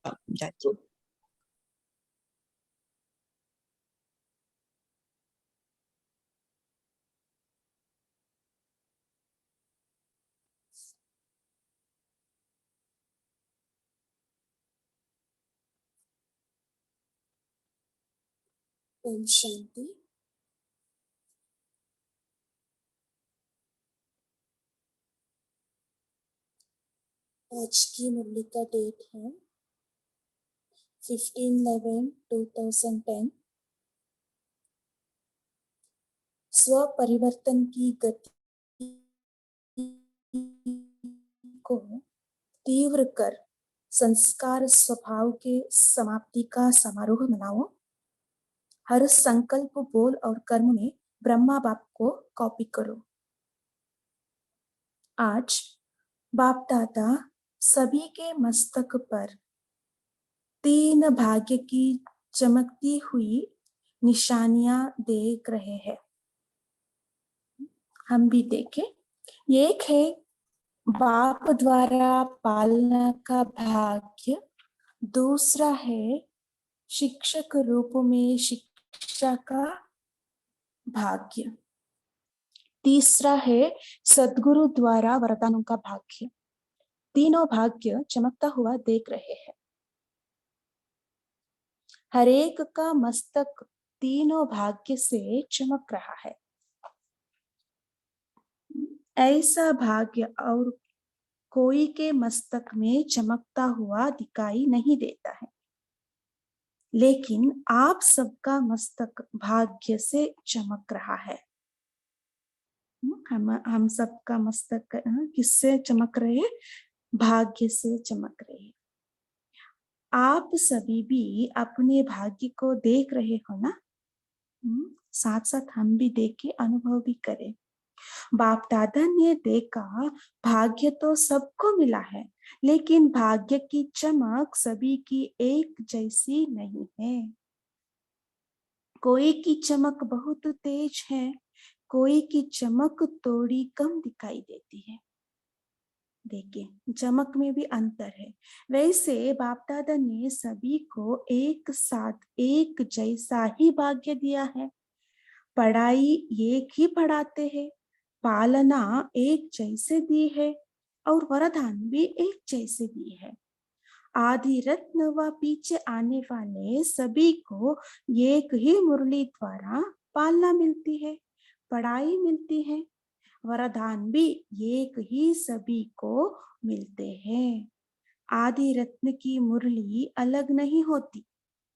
जाती हूँ। ओम शांति। आज की मुरली का डेट है 15/11/2010। स्व परिवर्तन की गति को तीव्र कर संस्कार स्वभाव के समाप्ति का समारोह मनाओ। हर संकल्प, बोल और कर्म में ब्रह्मा बाप को कॉपी करो। आज बाप दादा सभी के मस्तक पर 3 भाग्य की चमकती हुई निशानियां देख रहे हैं। हम भी देखें। एक है बाप द्वारा पालना का भाग्य, दूसरा है शिक्षक रूप में शिक्षा का भाग्य, तीसरा है सद्गुरु द्वारा वरदानों का भाग्य। तीनों भाग्य चमकता हुआ देख रहे हैं। हर एक का मस्तक तीनों भाग्य से चमक रहा है। ऐसा भाग्य और कोई के मस्तक में चमकता हुआ दिखाई नहीं देता है, लेकिन आप सबका मस्तक भाग्य से चमक रहा है। हम सबका मस्तक किससे चमक रहे हैं? भाग्य से चमक रहे हैं। आप सभी भी अपने भाग्य को देख रहे हो ना? साथ साथ हम भी देखे, अनुभव भी करें। बाप दादा ने देखा भाग्य तो सबको मिला है, लेकिन भाग्य की चमक सभी की एक जैसी नहीं है। कोई की चमक बहुत तेज है, कोई की चमक थोड़ी कम दिखाई देती है। देखिए, चमक में भी अंतर है। वैसे बाप दादा ने सभी को एक साथ एक जैसा ही भाग्य दिया है। पढ़ाई एक ही पढ़ाते हैं, पालना एक जैसे दी है और वरदान भी एक जैसे दी है। आदि रत्न व पीछे आने वाले सभी को एक ही मुरली द्वारा पालना मिलती है, पढ़ाई मिलती है, वरदान भी एक ही सभी को मिलते हैं। आदि रत्न की मुरली अलग नहीं होती,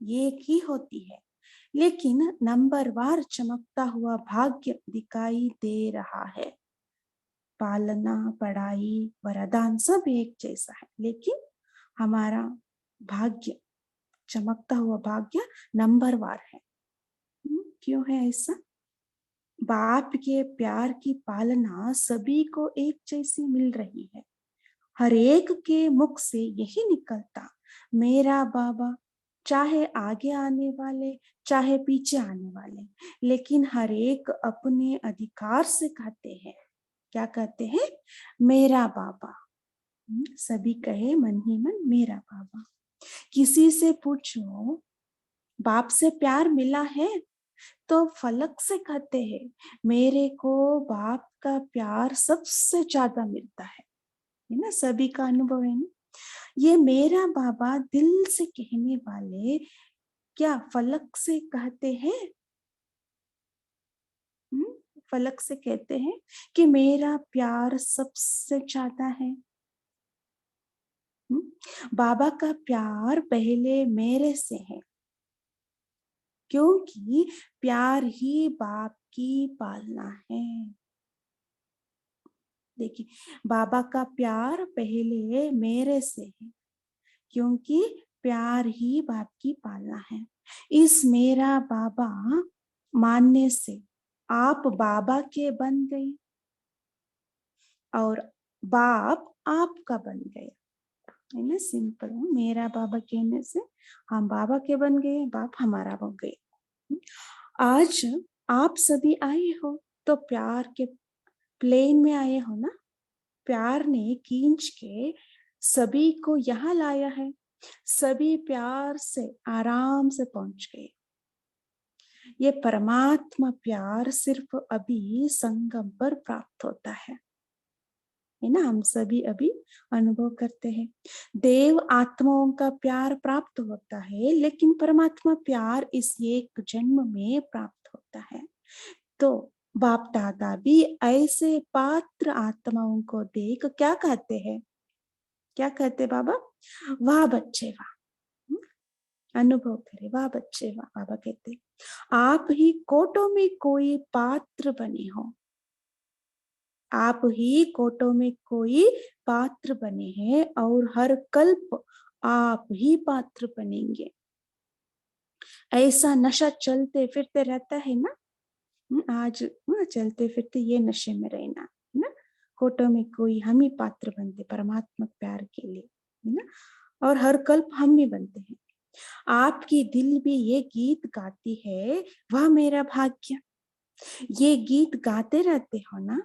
एक ही होती है, लेकिन नंबरवार चमकता हुआ भाग्य दिखाई दे रहा है। पालना, पढ़ाई, वरदान सब एक जैसा है, लेकिन हमारा भाग्य, चमकता हुआ भाग्य नंबरवार है। क्यों है ऐसा? बाप के प्यार की पालना सभी को एक जैसी मिल रही है। हर एक के मुख से यही निकलता, मेरा बाबा, चाहे आगे आने वाले चाहे पीछे आने वाले, लेकिन हर एक अपने अधिकार से कहते हैं। क्या कहते हैं? मेरा बाबा। सभी कहे मन ही मन मेरा बाबा। किसी से पूछो बाप से प्यार मिला है, तो फलक से कहते हैं मेरे को बाप का प्यार सबसे ज्यादा मिलता है ना? सभी का अनुभव है ना? ये मेरा बाबा दिल से कहने वाले क्या फलक से कहते हैं? फलक से कहते हैं कि मेरा प्यार सबसे ज्यादा है। बाबा का प्यार पहले मेरे से है, क्योंकि प्यार ही बाप की पालना है। देखिए, बाबा का प्यार पहले मेरे से है, क्योंकि प्यार ही बाप की पालना है। इस मेरा बाबा मानने से आप बाबा के बन गए और बाप आपका बन गए, है ना? सिंपल। मेरा बाबा कहने से हम बाबा के बन गए, बाप हमारा बन गए। आज आप सभी आए हो तो प्यार के प्लेन में आए हो ना? प्यार ने खींच के सभी को यहाँ लाया है। सभी प्यार से आराम से पहुंच गए। ये परमात्मा प्यार सिर्फ अभी संगम पर प्राप्त होता है ना? हम सभी अभी अनुभव करते हैं। देव आत्माओं का प्यार प्राप्त होता है, लेकिन परमात्मा प्यार इस एक जन्म में प्राप्त होता है। तो बाप दादा भी ऐसे पात्र आत्माओं को देख क्या कहते हैं? क्या कहते बाबा? वाह बच्चे वाह। अनुभव करे, वाह बच्चे वाह। बाबा कहते आप ही कोटों में कोई पात्र बने हो, आप ही कोटों में कोई पात्र बने हैं और हर कल्प आप ही पात्र बनेंगे। ऐसा नशा चलते फिरते रहता है ना। आज चलते फिरते ये नशे में रहना है ना। कोटों में कोई हम ही पात्र बनते परमात्मा प्यार के लिए, है ना। और हर कल्प हम ही बनते हैं। आपकी दिल भी ये गीत गाती है, वाह मेरा भाग्य। ये गीत गाते रहते हो ना।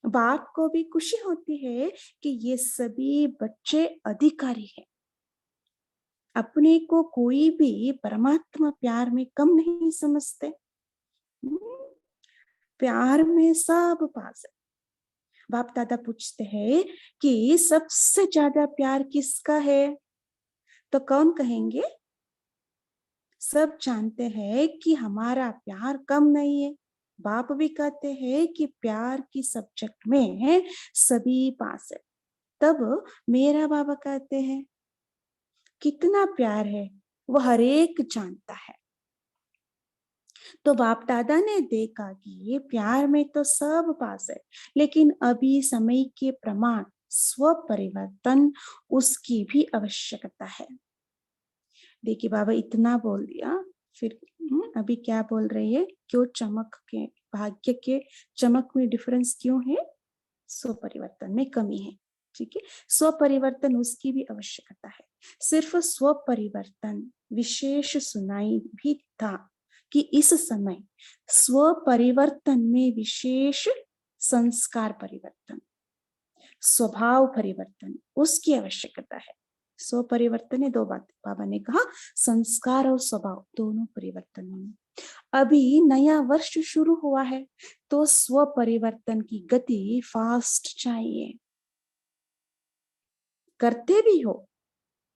बाप को भी खुशी होती है कि ये सभी बच्चे अधिकारी हैं। अपने को कोई भी परमात्मा प्यार में कम नहीं समझते। प्यार में सब पास है। बाप दादा पूछते हैं कि सबसे ज्यादा प्यार किसका है? तो कौन कहेंगे? सब जानते हैं कि हमारा प्यार कम नहीं है। बाप भी कहते हैं कि प्यार की सब्जेक्ट में सभी पास है। तब मेरा बाबा कहते हैं कितना प्यार है वो हर एक जानता है। तो बाप दादा ने देखा कि ये प्यार में तो सब पास है, लेकिन अभी समय के प्रमाण स्व परिवर्तन उसकी भी आवश्यकता है। देखिए बाबा इतना बोल दिया, फिर अभी क्या बोल रही है? क्यों चमक के भाग्य के चमक में डिफरेंस क्यों है? स्व परिवर्तन में कमी है। ठीक है, स्व परिवर्तन उसकी भी आवश्यकता है। सिर्फ स्व परिवर्तन विशेष सुनाई भी था कि इस समय स्व परिवर्तन में विशेष संस्कार परिवर्तन, स्वभाव परिवर्तन उसकी आवश्यकता है। स्व परिवर्तन है दो बातें बाबा ने कहा, संस्कार और स्वभाव दोनों परिवर्तन होने। अभी नया वर्ष शुरू हुआ है तो स्व परिवर्तन की गति फास्ट चाहिए। करते भी हो,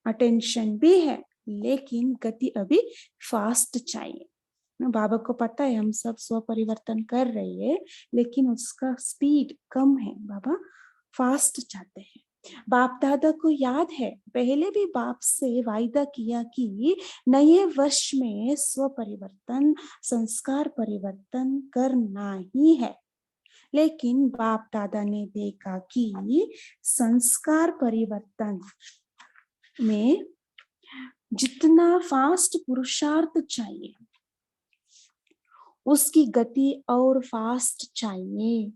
अटेंशन भी है, लेकिन गति अभी फास्ट चाहिए। बाबा को पता है हम सब स्व परिवर्तन कर रहे हैं, लेकिन उसका स्पीड कम है। बाबा फास्ट चाहते हैं। बाप दादा को याद है, पहले भी बाप से वायदा किया कि नए वर्ष में स्व परिवर्तन संस्कार परिवर्तन करना ही है। लेकिन बाप दादा ने देखा कि संस्कार परिवर्तन में जितना फास्ट पुरुषार्थ चाहिए उसकी गति और फास्ट चाहिए।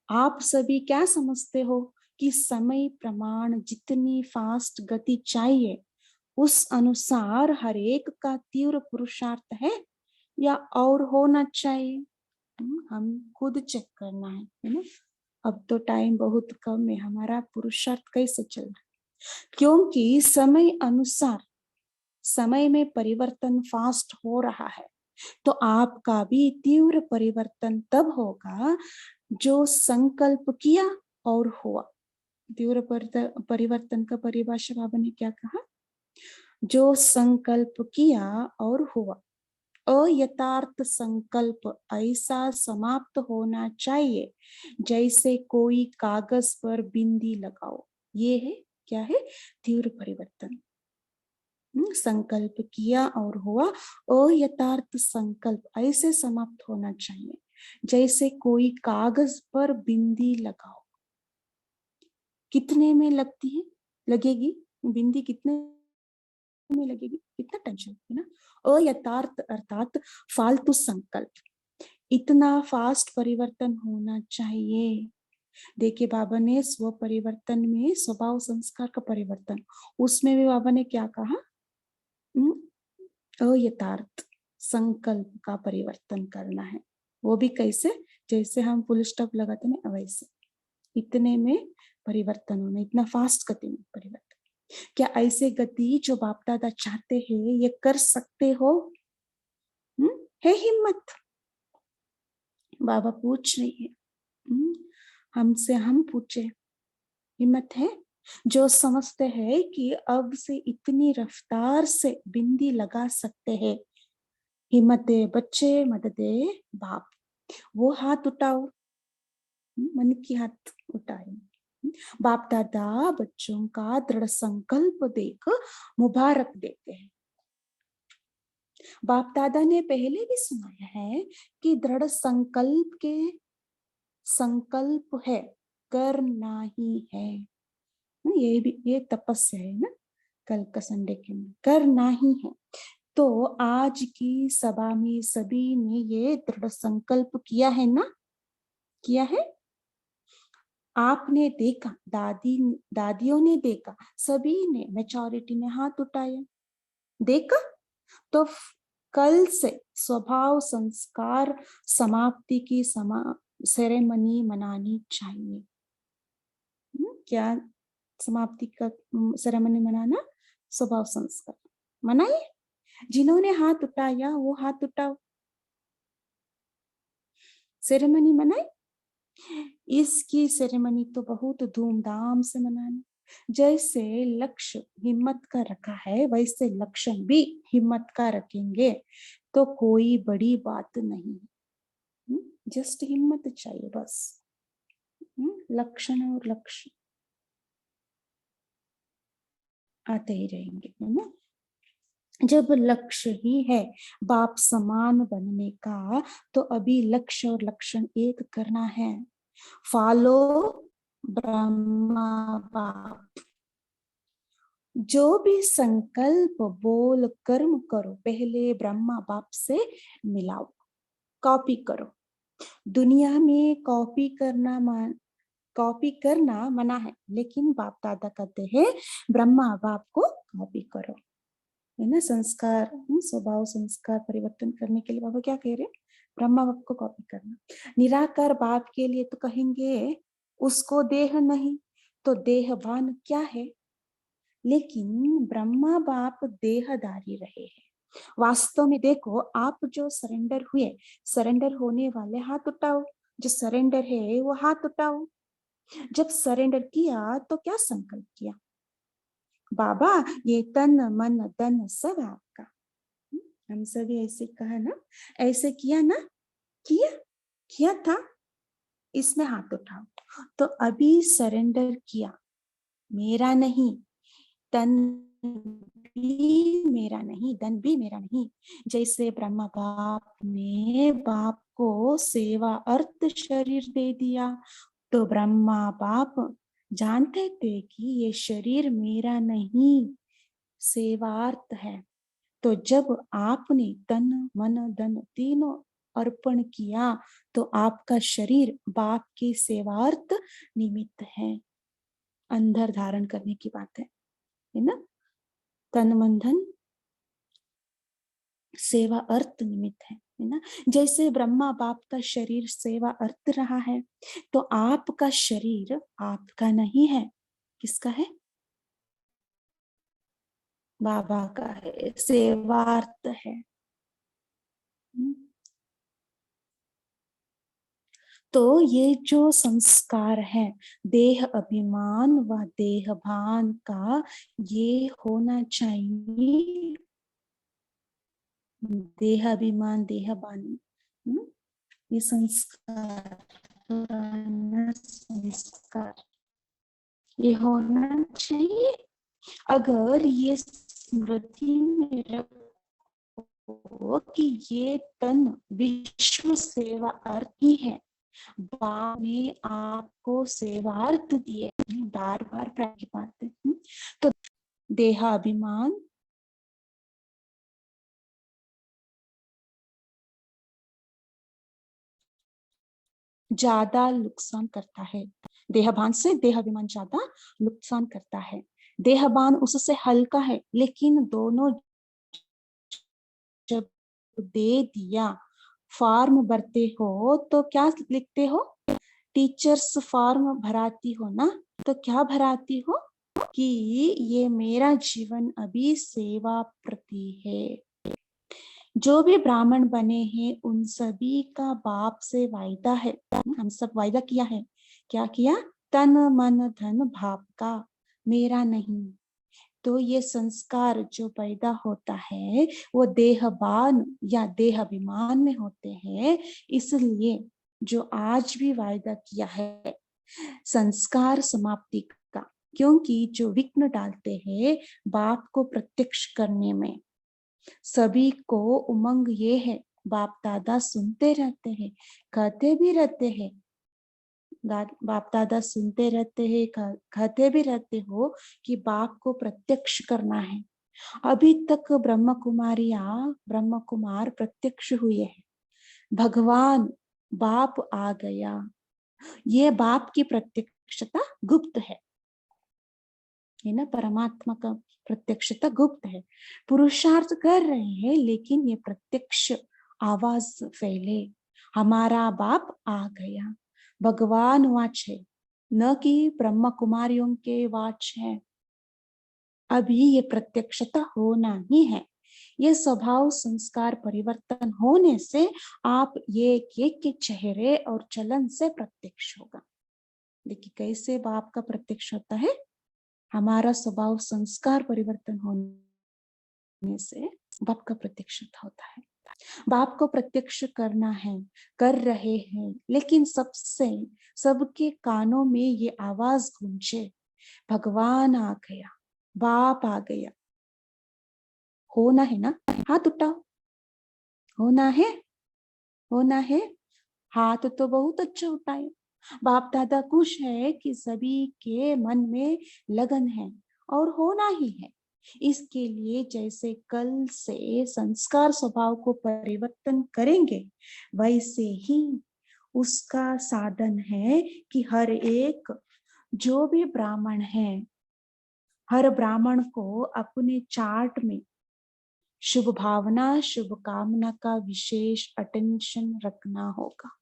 आप सभी क्या समझते हो कि समय प्रमाण जितनी फास्ट गति चाहिए उस अनुसार हर एक का तीव्र पुरुषार्थ है या और होना चाहिए? हम खुद चेक करना है ना। अब तो टाइम बहुत कम है, हमारा पुरुषार्थ कैसे चल रहा है? क्योंकि समय अनुसार समय में परिवर्तन फास्ट हो रहा है, तो आपका भी तीव्र परिवर्तन तब होगा जो संकल्प किया और हुआ। तीव्र परिवर्तन का परिभाषा बाबा ने क्या कहा? जो संकल्प किया और हुआ। अयथार्थ संकल्प ऐसा समाप्त होना चाहिए जैसे कोई कागज पर बिंदी लगाओ। ये है क्या है? तीव्र परिवर्तन। संकल्प किया और हुआ, अयथार्थ संकल्प ऐसे समाप्त होना चाहिए जैसे कोई कागज पर बिंदी लगाओ। कितने में लगती है? लगेगी बिंदी कितने में लगेगी? कितना टेंशन है ना। अयथार्थ अर्थात फालतू संकल्प। इतना फास्ट परिवर्तन होना चाहिए। देखिए बाबा ने स्व परिवर्तन में स्वभाव संस्कार का परिवर्तन, उसमें भी बाबा ने क्या कहा? अयथार्थ संकल्प का परिवर्तन करना है। वो भी कैसे? जैसे हम फुल स्टॉप लगाते हैं वैसे इतने में परिवर्तन होना, इतना फास्ट गति में परिवर्तन। क्या ऐसे गति जो बाप दादा चाहते हैं ये कर सकते हो? है हिम्मत? बाबा पूछ रही है, हमसे हम पूछे, हिम्मत है? जो समझते हैं कि अब से इतनी रफ्तार से बिंदी लगा सकते हैं, हिम्मत दे बच्चे, मदद दे बाप। वो हाथ उठाओ, मन की हाथ उठाए। बाप दादा बच्चों का दृढ़ संकल्प देख मुबारक देते हैं। बाप दादा ने पहले भी सुनाया है कि दृढ़ संकल्प है, करना ही है। ये भी ये तपस्या है ना, कल का संडे के में करना ही है। तो आज की सभा में सभी ने ये दृढ़ संकल्प किया है ना, किया है। आपने देखा, दादियों ने देखा, सभी ने, मेजॉरिटी ने हाथ उठाया, देखा। तो कल से स्वभाव संस्कार समाप्ति की सेरेमनी मनानी चाहिए। क्या समाप्ति का सेरेमनी मनाना? स्वभाव संस्कार मनाइए। जिन्होंने हाथ उठाया वो हाथ उठाओ, सेरेमनी मनाए। इसकी सेरेमनी तो बहुत धूमधाम से मनाना। जैसे लक्ष्य हिम्मत का रखा है वैसे लक्षण भी हिम्मत का रखेंगे तो कोई बड़ी बात नहीं, जस्ट हिम्मत चाहिए बस। लक्षण और लक्ष्य आते ही रहेंगे, है ना। जब लक्ष्य ही है बाप समान बनने का, तो अभी लक्ष्य और लक्षण एक करना है। फॉलो ब्रह्मा बाप। जो भी संकल्प बोल कर्म करो पहले ब्रह्मा बाप से मिलाओ, कॉपी करो। दुनिया में कॉपी करना मना है, लेकिन बाप दादा कहते हैं ब्रह्मा बाप को कॉपी करो, है ना। संस्कार, स्वभाव संस्कार परिवर्तन करने के लिए बाबा क्या कह रहे हैं? ब्रह्मा बाप को कॉपी करना। निराकार बाप के लिए तो कहेंगे उसको देह नहीं, तो देहवान क्या है। लेकिन ब्रह्मा बाप देहधारी रहे हैं। वास्तव में देखो, आप जो सरेंडर हुए, सरेंडर होने वाले हाथ उठाओ। जो सरेंडर है वो हाथ उठाओ। जब सरेंडर किया तो क्या संकल्प किया? बाबा ये तन मन धन सब आपका। हम सभी ऐसे कहा ना, ऐसे किया ना, किया था। इसमें हाथ उठाओ। तो अभी सरेंडर किया, मेरा नहीं, तन भी मेरा नहीं, धन भी मेरा नहीं। जैसे ब्रह्मा बाप ने बाप को सेवा अर्थ शरीर दे दिया, तो ब्रह्मा बाप जानते थे कि ये शरीर मेरा नहीं, सेवार्थ है। तो जब आपने तन मन धन तीनों अर्पण किया, तो आपका शरीर बाप के सेवार्थ निमित्त है। अंदर धारण करने की बात है ना। तन मन धन सेवा अर्थ निमित्त है ना। जैसे ब्रह्मा बाप का शरीर सेवा अर्थ रहा है, तो आपका शरीर आपका नहीं है, किसका है? बाबा का है, सेवार्थ है। तो ये जो संस्कार है देह अभिमान व देह भान का, ये होना चाहिए। देह अभिमान देह भान, ये संस्कार, संस्कार ये होना चाहिए। अगर ये स्मृति में रखो कि ये तन विश्व सेवा अर्थ ही है, बाप ने आपको सेवार्थ दिए, बार बार प्राप्त की बात है। तो देहाभिमान ज्यादा नुकसान करता है, देहभान से देहाभिमान ज्यादा नुकसान करता है। देहभान उससे हल्का है, लेकिन दोनों जब दे दिया, फॉर्म भरते हो तो क्या लिखते हो? टीचर्स फॉर्म भराती हो ना, तो क्या भराती हो? कि ये मेरा जीवन अभी सेवा प्रति है। जो भी ब्राह्मण बने हैं उन सभी का बाप से वायदा है। हम सब वायदा किया है। क्या किया? तन मन धन भाव का, मेरा नहीं। तो ये संस्कार जो पैदा होता है वो देहवान या देह अभिमान में होते हैं। इसलिए जो आज भी वायदा किया है संस्कार समाप्ति का, क्योंकि जो विघ्न डालते हैं बाप को प्रत्यक्ष करने में। सभी को उमंग ये है, बाप दादा सुनते रहते हैं, कहते भी रहते हैं, बाप दादा सुनते रहते हैं, कहते भी रहते हो कि बाप को प्रत्यक्ष करना है। अभी तक ब्रह्म कुमारिया ब्रह्म कुमार प्रत्यक्ष हुए हैं। भगवान बाप आ गया। ये बाप की प्रत्यक्षता गुप्त है ना। परमात्मा का प्रत्यक्षता गुप्त है। पुरुषार्थ कर रहे हैं लेकिन ये प्रत्यक्ष आवाज फैले, हमारा बाप आ गया। भगवान वाच है, न कि ब्रह्म कुमारियों के वाच है। अभी ये प्रत्यक्षता होना ही है। ये स्वभाव संस्कार परिवर्तन होने से आप एक एक के चेहरे और चलन से प्रत्यक्ष होगा। देखिए कैसे बाप का प्रत्यक्ष होता है। हमारा स्वभाव संस्कार परिवर्तन होने से बाप का प्रत्यक्ष होता है। बाप को प्रत्यक्ष करना है, कर रहे हैं, लेकिन सबके कानों में ये आवाज गूंजे, भगवान आ गया, बाप आ गया। होना है ना? हाथ उठाओ। होना है। हाथ तो बहुत अच्छा उठाए। बाप दादा खुश है कि सभी के मन में लगन है और होना ही है। इसके लिए जैसे कल से संस्कार स्वभाव को परिवर्तन करेंगे वैसे ही उसका साधन है कि हर एक जो भी ब्राह्मण है, हर ब्राह्मण को अपने चार्ट में शुभ भावना शुभ कामना का विशेष अटेंशन रखना होगा।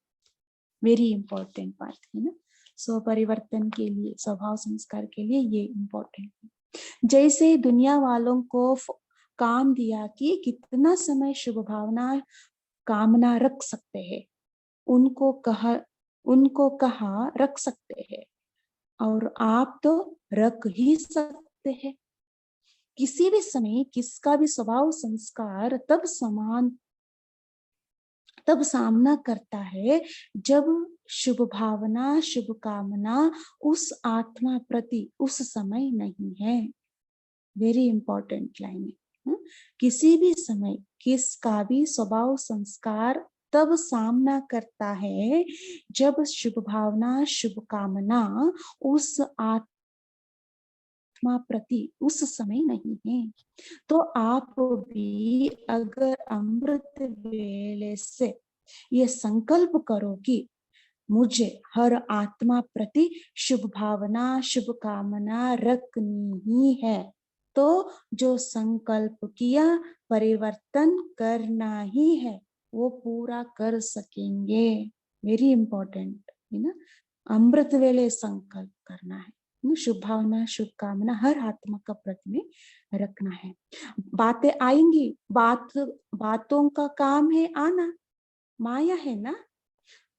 वेरी इंपॉर्टेंट बात है ना। स्व परिवर्तन के लिए, स्वभाव संस्कार के लिए ये इंपॉर्टेंट है। जैसे दुनिया वालों को काम दिया कि कितना समय शुभ भावना कामना रख सकते हैं, उनको कहा रख सकते हैं, और आप तो रख ही सकते हैं। किसी भी समय किसका भी स्वभाव संस्कार तब सामना करता है जब शुभ भावना शुभ कामना उस आत्मा प्रति उस समय नहीं है। वेरी इंपॉर्टेंट लाइन है। किसी भी समय किसका भी स्वभाव संस्कार तब सामना करता है जब शुभ भावना शुभ कामना उस आत्मा प्रति उस समय नहीं है। तो आप भी अगर अमृत वेले से ये संकल्प करो कि मुझे हर आत्मा प्रति शुभ भावना शुभ कामना रखनी ही है, तो जो संकल्प किया परिवर्तन करना ही है वो पूरा कर सकेंगे। वेरी इंपॉर्टेंट है ना। अमृत वेले संकल्प करना है, शुभ भावना शुभ कामना हर आत्मा का प्रति में रखना है। बातें आएंगी, बातों का काम है आना, माया है ना,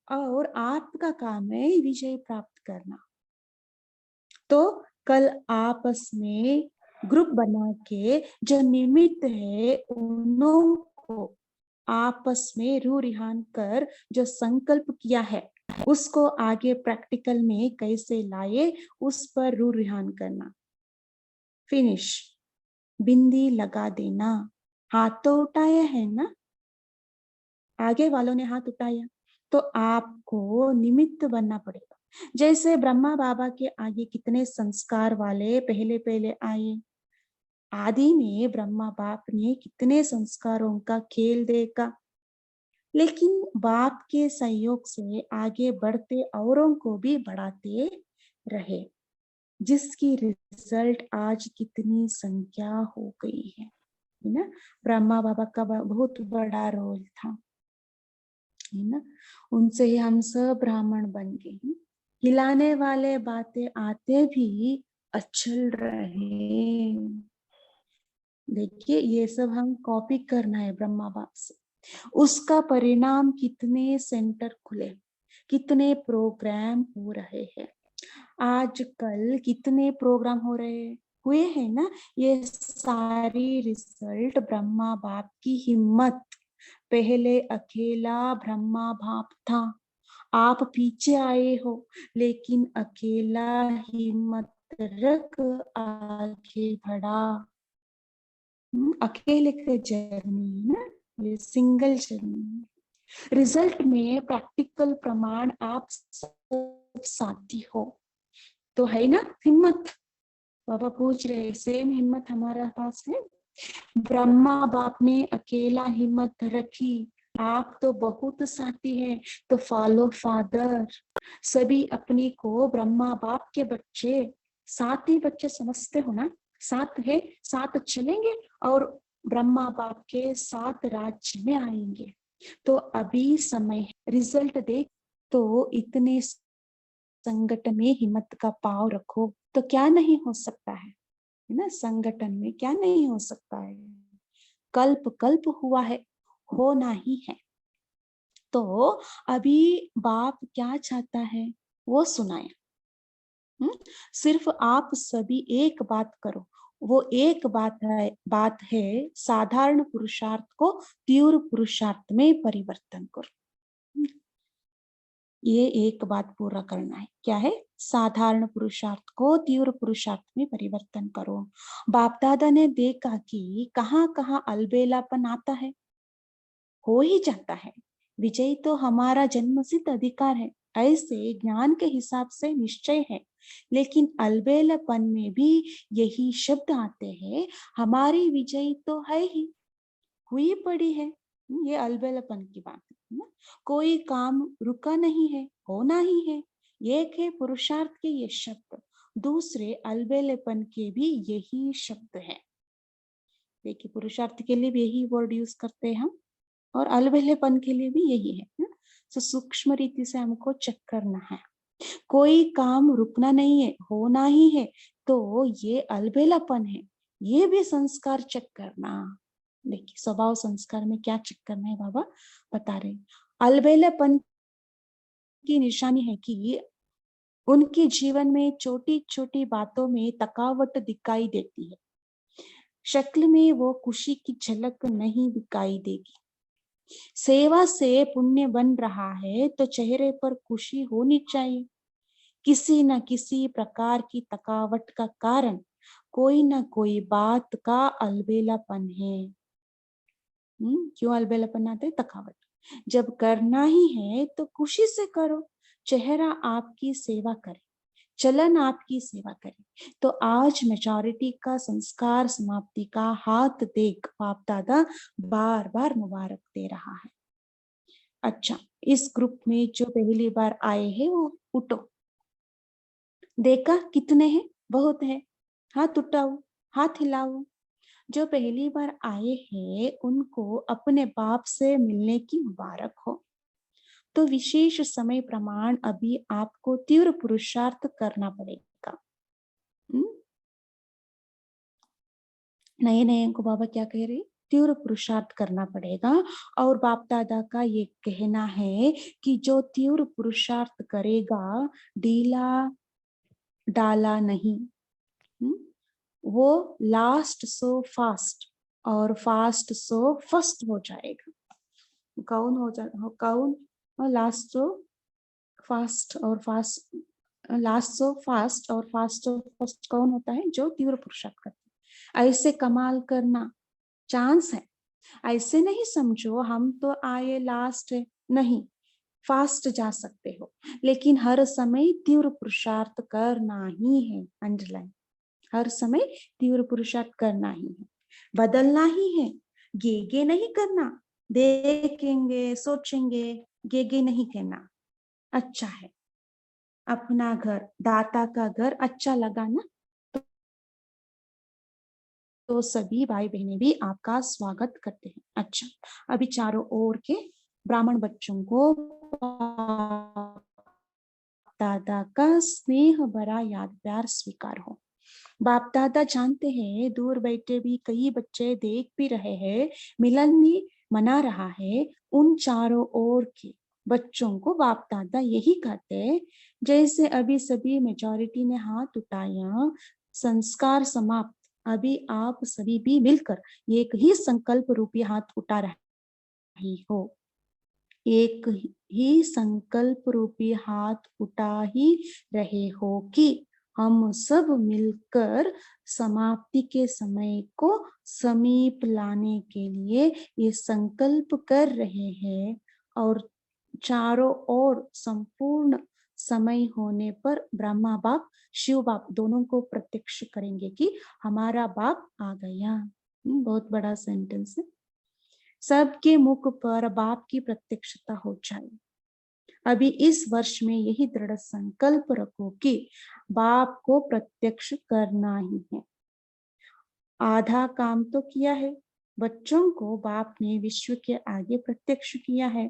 और आपका काम है विजय प्राप्त करना। तो कल आपस में ग्रुप बना के जो निमित्त है उन्हों को आपस में रू रिहान कर जो संकल्प किया है उसको आगे प्रैक्टिकल में कैसे लाए उस पर रू रिहान करना। फिनिश। बिंदी लगा देना। हाथ तो उठाया है ना, आगे वालों ने हाथ उठाया तो आपको निमित्त बनना पड़ेगा। जैसे ब्रह्मा बाबा के आगे कितने संस्कार वाले पहले पहले आए। आदि में ब्रह्मा बाप ने कितने संस्कारों का खेल देखा, लेकिन बाप के सहयोग से आगे बढ़ते औरों को भी बढ़ाते रहे, जिसकी रिजल्ट आज कितनी संख्या हो गई है ना। ब्रह्मा बाबा का बहुत बड़ा रोल था है ना। उनसे ही हम सब ब्राह्मण बन गए। हिलाने वाले बातें आते भी अचल रहे। देखिए ये सब हम कॉपी करना है ब्रह्मा बाप से। उसका परिणाम कितने सेंटर खुले, कितने प्रोग्राम हो रहे हैं। आजकल कितने प्रोग्राम हो रहे हुए हैं ना, ये सारी रिजल्ट ब्रह्मा बाप की हिम्मत। पहले अकेला ब्रह्मा बाप था, आप पीछे आए हो, लेकिन अकेला हिम्मत रख आगे बढ़ा। अकेले का जर्नी ना, ये सिंगल जर्नी। रिजल्ट में प्रैक्टिकल प्रमाण आप सब साथी हो, तो है ना हिम्मत। बाबा पूछ रहे सेम हिम्मत हमारा पास है। ब्रह्मा बाप ने अकेला हिम्मत रखी, आप तो बहुत साथी हैं, तो फॉलो फादर। सभी अपने को ब्रह्मा बाप के बच्चे, साथी बच्चे समझते हो ना, साथ है, साथ चलेंगे और ब्रह्मा बाप के साथ राज्य में आएंगे। तो अभी समय है, रिजल्ट देख। तो इतने संगठन में हिम्मत का पाव रखो, तो क्या नहीं हो सकता है ना। संगठन में क्या नहीं हो सकता है, कल्प कल्प हुआ है, होना ही है। तो अभी बाप क्या चाहता है वो सुनाए। सिर्फ आप सभी एक बात करो, वो एक बात है साधारण पुरुषार्थ को तीव्र पुरुषार्थ में परिवर्तन करो। ये एक बात पूरा करना है, क्या है, साधारण पुरुषार्थ को तीव्र पुरुषार्थ में परिवर्तन करो। बाप दादा ने देखा कि कहाँ कहाँ अलबेलापन आता है, हो ही जाता है। विजय तो हमारा जन्मसिद्ध अधिकार है, ऐसे ज्ञान के हिसाब से निश्चय है। लेकिन अलबेलापन में भी यही शब्द आते हैं, हमारी विजय तो है ही, हुई पड़ी है। ये अलबेलापन की बात है ना। कोई काम रुका नहीं है, होना ही है। एक है पुरुषार्थ के ये शब्द, दूसरे अलबेलेपन के भी यही शब्द है। देखिए पुरुषार्थ के लिए भी यही वर्ड यूज करते हैं हम, और अलबेलेपन के लिए भी यही है ना? तो सूक्ष्म रीति से हमको चेक करना है। कोई काम रुकना नहीं है, होना ही है, तो ये अलबेलापन है। ये भी संस्कार चेक करना। देखिए स्वभाव संस्कार में क्या चेक करना है बाबा बता रहे। अलबेलापन की निशानी है कि उनके जीवन में छोटी छोटी बातों में थकावट दिखाई देती है। शक्ल में वो खुशी की झलक नहीं दिखाई देगी। सेवा से पुण्य बन रहा है तो चेहरे पर खुशी होनी चाहिए। किसी न किसी प्रकार की थकावट का कारण कोई ना कोई बात का अलबेलापन है। क्यों अलबेलापन आता है, थकावट। जब करना ही है तो खुशी से करो, चेहरा आपकी सेवा करे, चलन आपकी सेवा करे। तो आज मेजॉरिटी का संस्कार समाप्ति का हाथ देख बाप दादा बार बार मुबारक दे रहा है। अच्छा, इस ग्रुप में जो पहली बार आए हैं वो उठो। देखा कितने हैं, बहुत है, हाथ उठाओ, हाथ हिलाओ। जो पहली बार आए हैं उनको अपने बाप से मिलने की मुबारक हो। तो विशेष समय प्रमाण अभी आपको तीव्र पुरुषार्थ करना पड़ेगा। नए नए को बाबा क्या कह रहे, तीव्र पुरुषार्थ करना पड़ेगा। और बाप दादा का ये कहना है कि जो तीव्र पुरुषार्थ करेगा ढीला डाला नहीं, वो लास्ट सो फास्ट और फास्ट सो फर्स्ट हो जाएगा। कौन हो जा कौन लास्ट सो फास्ट और फास्ट, लास्ट सो फास्ट और फास्ट सो फर्स्ट कौन होता है, जो तीव्र पुरुषार्थ करता है। ऐसे कमाल करना चांस है। ऐसे नहीं समझो हम तो आए लास्ट है, नहीं, फास्ट जा सकते हो, लेकिन हर समय तीव्र पुरुषार्थ करना ही है। अंडरलाइन, हर समय तीव्र पुरुषार्थ करना ही है, बदलना ही है। गे नहीं करना, देखेंगे सोचेंगे, गे नहीं कहना। अच्छा है, अपना घर, दाता का घर अच्छा लगा ना, तो सभी भाई बहनें भी आपका स्वागत करते हैं। अच्छा, अभी चारों ओर के ब्राह्मण बच्चों को दादा का स्नेह भरा याद प्यार स्वीकार हो। बाप दादा जानते हैं दूर बैठे भी कई बच्चे देख भी रहे हैं, मिलन भी मना रहा है। उन चारों ओर के बच्चों को बाप दादा यही कहते हैं, जैसे अभी सभी मेजॉरिटी ने हाथ उठाया, संस्कार समाप्त। अभी आप सभी भी मिलकर एक ही संकल्प रूपी हाथ उठा रही हो, एक ही संकल्प रूपी हाथ उठा ही रहे हो कि हम सब मिलकर समाप्ति के समय को समीप लाने के लिए ये संकल्प कर रहे हैं, और चारों ओर संपूर्ण समय होने पर ब्रह्मा बाप शिव बाप दोनों को प्रत्यक्ष करेंगे कि हमारा बाप आ गया। बहुत बड़ा सेंटेंस है। सबके मुख पर बाप की प्रत्यक्षता हो जाए। अभी इस वर्ष में यही दृढ़ संकल्प रखो कि बाप को प्रत्यक्ष करना ही है। आधा काम तो किया है, बच्चों को बाप ने विश्व के आगे प्रत्यक्ष किया है।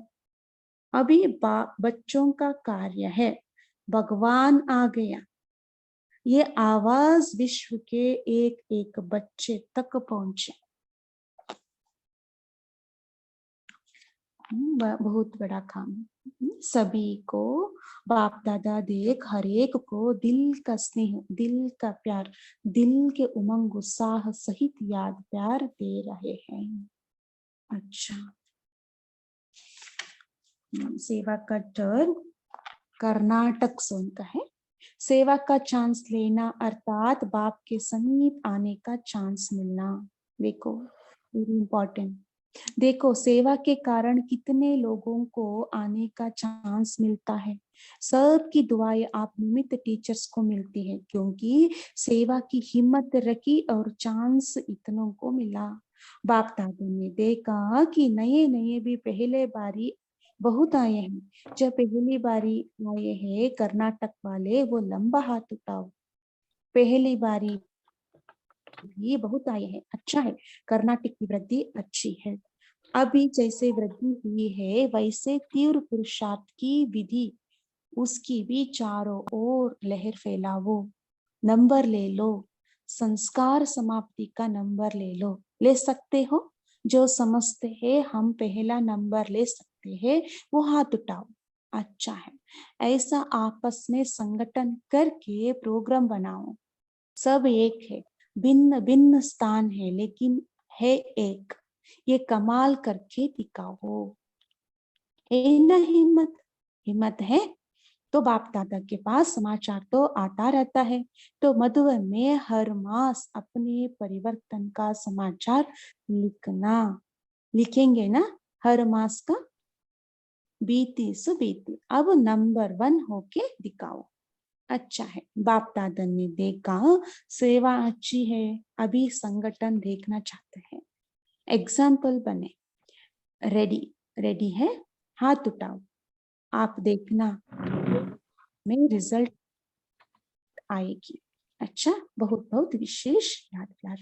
अभी बच्चों का कार्य है भगवान आ गया, ये आवाज विश्व के एक एक बच्चे तक पहुंचे। बहुत बड़ा काम। सभी को बाप दादा देख हर एक को दिल का स्नेह, दिल का प्यार, दिल के उमंग उत्साह सहित याद प्यार दे रहे हैं। अच्छा, सेवा का टर्न कर्नाटक सोन का है। सेवा का चांस लेना अर्थात बाप के समीप आने का चांस मिलना। देखो वेरी इंपॉर्टेंट। देखो सेवा के कारण कितने लोगों को आने का चांस मिलता है। सबकी दुआएं आप निमित्त टीचर्स को मिलती है, क्योंकि सेवा की हिम्मत रखी और चांस इतनों को मिला। बाप दादा ने देखा कि नए नए भी पहले बारी बहुत आए हैं। जब पहली बारी आए हैं कर्नाटक वाले, वो लंबा हाथ उठाओ। पहली बारी ये बहुत आए हैं, अच्छा है, कर्नाटक की वृद्धि अच्छी है। अभी जैसे वृद्धि हुई है वैसे तीव्र पुरुषार्थ की विधि, उसकी भी चारों ओर लहर फैलावो। नंबर ले लो, संस्कार समाप्ति का नंबर ले सकते हो। जो समझते हैं हम पहला नंबर ले सकते हैं वो हाथ उठाओ। अच्छा है, ऐसा आपस में संगठन करके प्रोग्राम बनाओ। सब एक है, भिन्न भिन्न स्थान है, लेकिन है एक। ये कमाल करके दिखाओ। है ना हिम्मत? हिम्मत है तो बाप दादा के पास समाचार तो आता रहता है। तो मधुबन में हर मास अपने परिवर्तन का समाचार लिखना, लिखेंगे ना हर मास का। बीती सो बीती, अब नंबर 1 होके दिखाओ। अच्छा है, बाप दादा ने देखा सेवा अच्छी है, अभी संगठन देखना चाहते हैं। एग्जाम्पल बने। रेडी रेडी है, हाथ उठाओ। आप देखना में रिजल्ट आएगी। अच्छा, बहुत बहुत विशेष याद प्यार।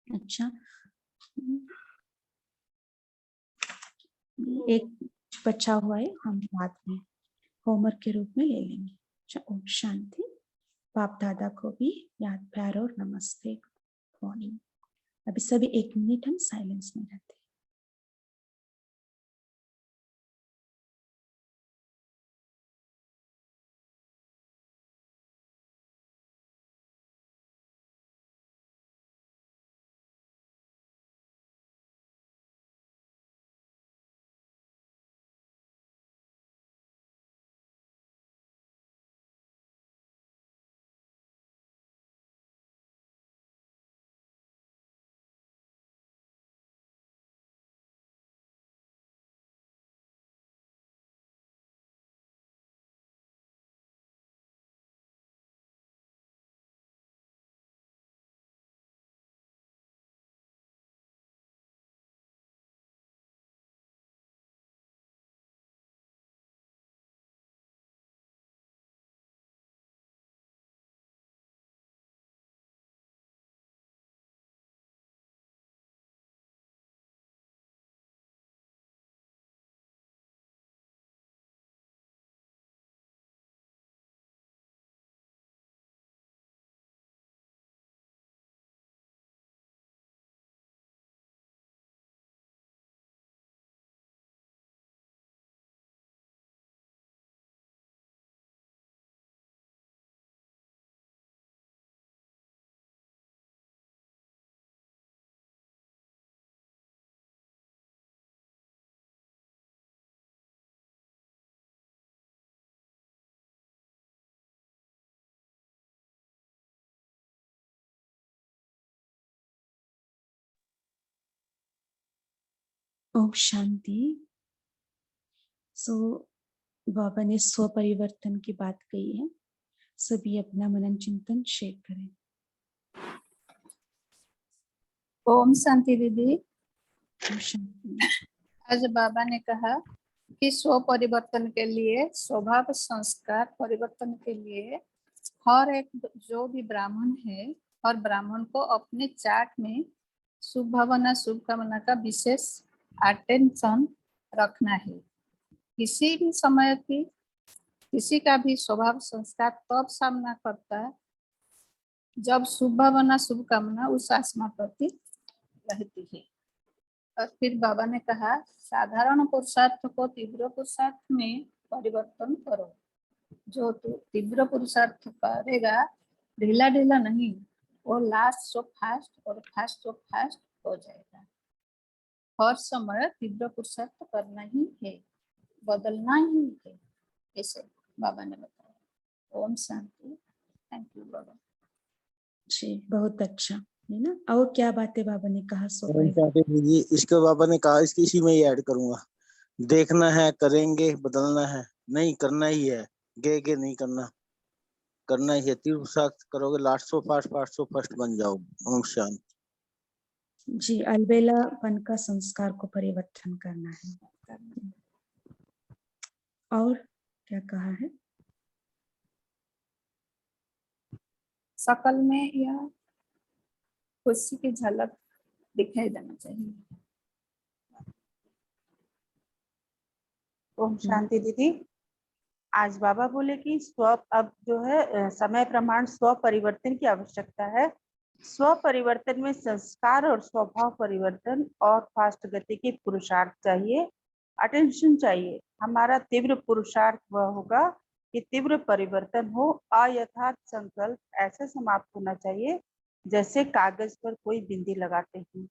अच्छा, एक बचा हुआ है, हम बाद में होमवर्क के रूप में ले लेंगे। अच्छा, ओम शांति। बाप दादा को भी याद प्यार और नमस्ते मॉर्निंग। अभी सभी 1 मिनट हम साइलेंस में रहते हैं। ओम शांति। सो बाबा ने स्व परिवर्तन की बात कही है, सभी अपना मनन चिंतन शेयर करें। ओम शांति दीदी। ओम शांति। आज बाबा ने कहा कि स्व परिवर्तन के लिए, स्वभाव संस्कार परिवर्तन के लिए हर एक जो भी ब्राह्मण है, हर ब्राह्मण को अपने चार्ट में शुभ भावना शुभकामना का विशेष अटेंशन रखना है। किसी भी समय की किसी का भी स्वभाव संस्कार तब सामना करता है जब शुभ भावना शुभकामना उस आत्मा प्रति रहती है। और फिर बाबा ने कहा साधारण पुरुषार्थ को तीव्र पुरुषार्थ में परिवर्तन करो। जो तू तीव्र पुरुषार्थ करेगा, ढीला ढीला नहीं, वो लास्ट सो फास्ट और फास्ट सो फास्ट हो जाएगा। हर समय तीव्र पुरुषार्थ करना ही है, बदलना ही है, ऐसे बाबा ने बताया। ओम शांति। थैंक यू बाबा जी, बहुत अच्छा है ना। और क्या बातें बाबा ने कहा? इसके बाबा ने कहा, इसकी इसी में ही ऐड करूंगा, देखना है, करेंगे, बदलना है, नहीं करना ही है, गे नहीं करना, करना ही है। तीव्र साथ करोगे, last so fast fast so first बन जाओ। ओम शांति। जी, अलबेलापन का संस्कार को परिवर्तन करना है। और क्या कहा है? सकल में यह खुशी की झलक दिखाई देना चाहिए। ओम शांति दीदी। आज बाबा बोले कि अब जो है समय प्रमाण स्व परिवर्तन की आवश्यकता है। स्व परिवर्तन में संस्कार और स्वभाव परिवर्तन और फास्ट गति की पुरुषार्थ चाहिए, अटेंशन चाहिए। हमारा तीव्र पुरुषार्थ वह होगा कि तीव्र परिवर्तन हो। अयथार्थ संकल्प ऐसे समाप्त होना चाहिए जैसे कागज पर कोई बिंदी लगाते हैं।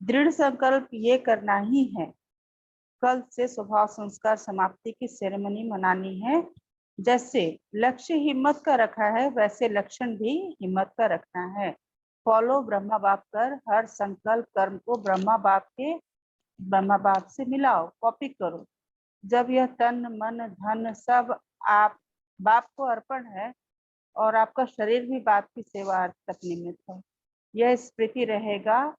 दृढ़ संकल्प ये करना ही है। कल से स्वभाव संस्कार समाप्ति की सेरेमनी मनानी है। जैसे लक्ष्य हिम्मत का रखा है, वैसे लक्षण भी हिम्मत का रखना है। फॉलो ब्रह्मा बाप कर, हर संकल्प कर्म को ब्रह्मा बाप से मिलाओ, कॉपी करो। जब यह तन मन धन सब आप बाप को अर्पण है और आपका शरीर भी बाप की सेवा तक निमित्त है, यह स्मृति रहेगा।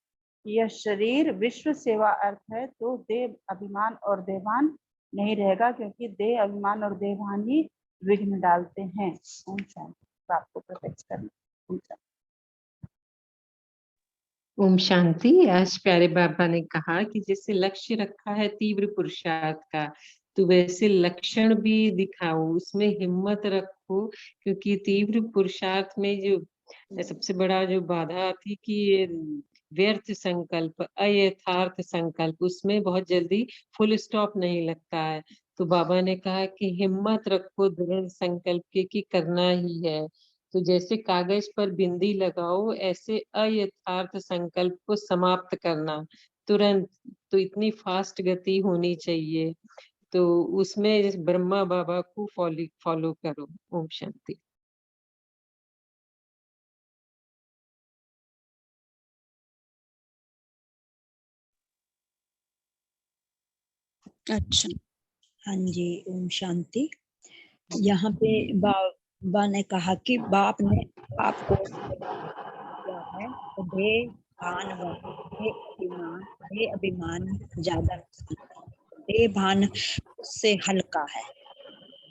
यह शरीर विश्व सेवा अर्थ है, तो देह अभिमान और देवान नहीं रहेगा, क्योंकि देह अभिमान और देवान ही विघ्न डालते हैं। ओम शांति। बाप को प्रोटेक्ट करना। ओम शांति। आज प्यारे बाबा ने कहा कि जैसे लक्ष्य रखा है तीव्र पुरुषार्थ का, तो वैसे लक्षण भी दिखाओ, उसमें हिम्मत रखो, क्योंकि तीव्र पुरुषार्थ में जो सबसे बड़ा जो बाधा आती कि व्यर्थ संकल्प, अयथार्थ संकल्प, उसमें बहुत जल्दी फुल स्टॉप नहीं लगता है। तो बाबा ने कहा कि हिम्मत रखो दृढ़ संकल्प के कि करना ही है। तो जैसे कागज पर बिंदी लगाओ, ऐसे अयथार्थ संकल्प को समाप्त करना तुरंत। तो इतनी फास्ट गति होनी चाहिए, तो उसमें ब्रह्मा बाबा को फॉलो करो। ओम शांति। अच्छा। हाँ जी, ओम शांति। यहाँ पे बाबा ने कहा कि बाप ने आपको दिया है, तो दे अभिमान ज्यादा, दे भान उससे हल्का है।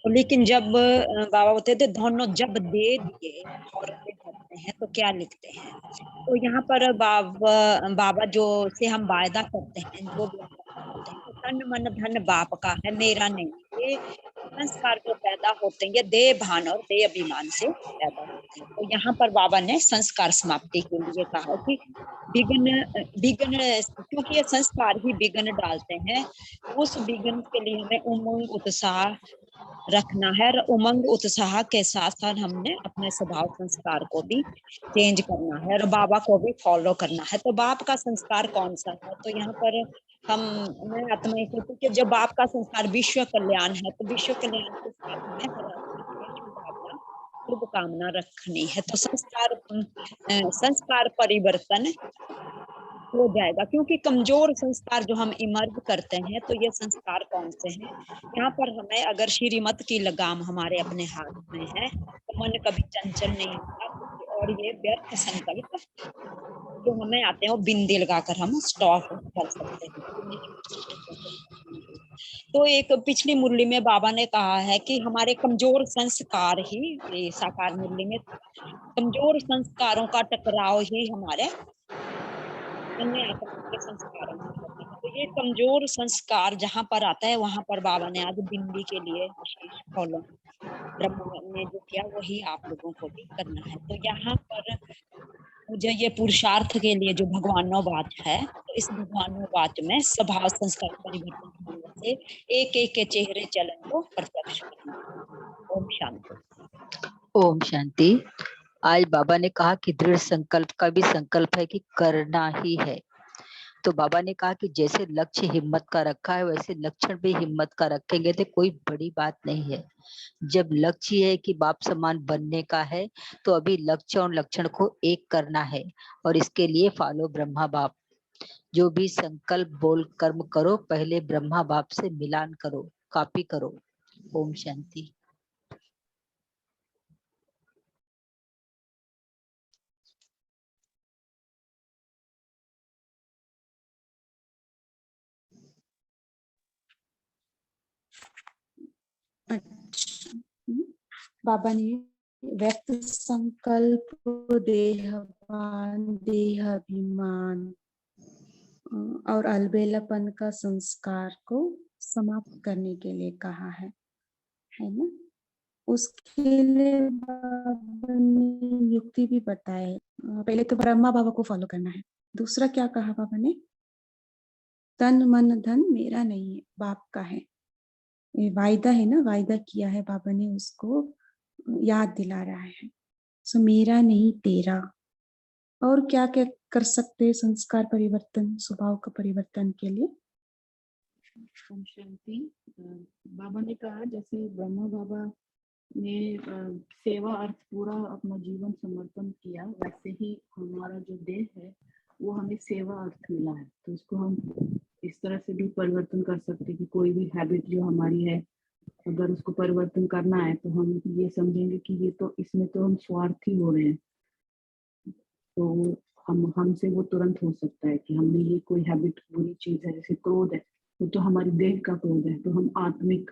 तो लेकिन जब बाबा बोलते थे दोनों जब दे दिए और करते हैं तो क्या लिखते हैं, तो यहाँ पर बाबा जो से हम वायदा करते हैं, जो होते हैं, तो तन मन धन बाप का है, मेरा नहीं। ये संस्कार जो पैदा होते हैं, ये देह भान और देह अभिमान से पैदा होते हैं। तो यहाँ पर बाबा ने संस्कार समाप्ति के लिए कहा कि विघ्न, क्योंकि ये संस्कार ही विघ्न डालते हैं, उस विघ्न के लिए हमें उमंग उत्साह रखना है। और उमंग उत्साह के साथ साथ हमने अपने स्वभाव संस्कार को भी चेंज करना है और बाबा को भी फॉलो करना है। तो बाप का संस्कार कौन सा है? तो यहाँ पर मैं आत्मा ही कहती कि जब बाप का संस्कार विश्व कल्याण है, तो विश्व कल्याण के साथ में शुभकामना रखनी है। तो संस्कार परिवर्तन हो जाएगा, क्योंकि कमजोर संस्कार जो हम इमर्ज करते हैं, तो ये संस्कार कौन से हैं? यहाँ पर हमें अगर श्रीमत की लगाम हमारे अपने हाथ में है तो मन कभी चंचल नहीं होता, और ये व्यर्थ संकल्प जो हमें आते हैं वो बिंदी लगाकर हम स्टॉप कर सकते हैं। तो एक पिछली मुरली में बाबा ने कहा है कि हमारे कमजोर संस्कार ही, साकार मुरली में कमजोर संस्कारों का टकराव ही हमारे अन्य आत्मा के संस्कारों में होता है। तो ये कमजोर संस्कार जहाँ पर आता है वहां पर बाबा ने आज बिंदी के लिए विशेष फॉलो ब्रह्मा ने जो किया वही आप लोगों को भी करना है। तो यहाँ पर मुझे ये पुरुषार्थ के लिए जो भगवानोवाच है, तो इस भगवानोवाच में स्वभाव संस्कार परिवर्तन होने से एक एक के चेहरे चलन को प्रत्यक्ष करना। ओम शांति। ओम शांति। आज बाबा ने कहा कि दृढ़ संकल्प का भी संकल्प है कि करना ही है। तो बाबा ने कहा कि जैसे लक्ष्य हिम्मत का रखा है वैसे लक्षण भी हिम्मत का रखेंगे तो कोई बड़ी बात नहीं है। जब लक्ष्य है कि बाप समान बनने का है तो अभी लक्ष्य और लक्षण को एक करना है, और इसके लिए फॉलो ब्रह्मा बाप। जो भी संकल्प बोल कर्म करो पहले ब्रह्मा बाप से मिलान करो, कॉपी करो। ओम शांति। अच्छा, बाबा ने व्यक्त संकल्प, देहभान, देहाभिमान और अलबेलापन का संस्कार को समाप्त करने के लिए कहा है ना। उसके लिए बाबा ने युक्ति भी बताए। पहले तो ब्रह्मा बाबा को फॉलो करना है। दूसरा क्या कहा बाबा ने? तन मन धन मेरा नहीं है, बाप का है। ये वायदा है ना, वायदा किया है बाबा ने, उसको याद दिला रहा है। सो मेरा नहीं तेरा। और क्या क्या कर सकते हैं संस्कार परिवर्तन, स्वभाव का परिवर्तन के लिए? ओम शांति। बाबा ने कहा जैसे ब्रह्मा बाबा ने सेवा अर्थ पूरा अपना जीवन समर्पण किया, वैसे ही हमारा जो देह है वो हमें सेवा अर्थ मिला है। तो इसको हम इस तरह से भी परिवर्तन कर सकते हैं कि कोई भी हैबिट जो हमारी है अगर उसको परिवर्तन करना है तो हम ये समझेंगे कि ये तो इसमें तो हम स्वार्थी हो रहे हैं, तो हमसे वो तुरंत हो सकता है कि हमने ये कोई हैबिट बुरी चीज है, जैसे क्रोध है, वो तो हमारी देह का क्रोध है, तो हम आत्मिक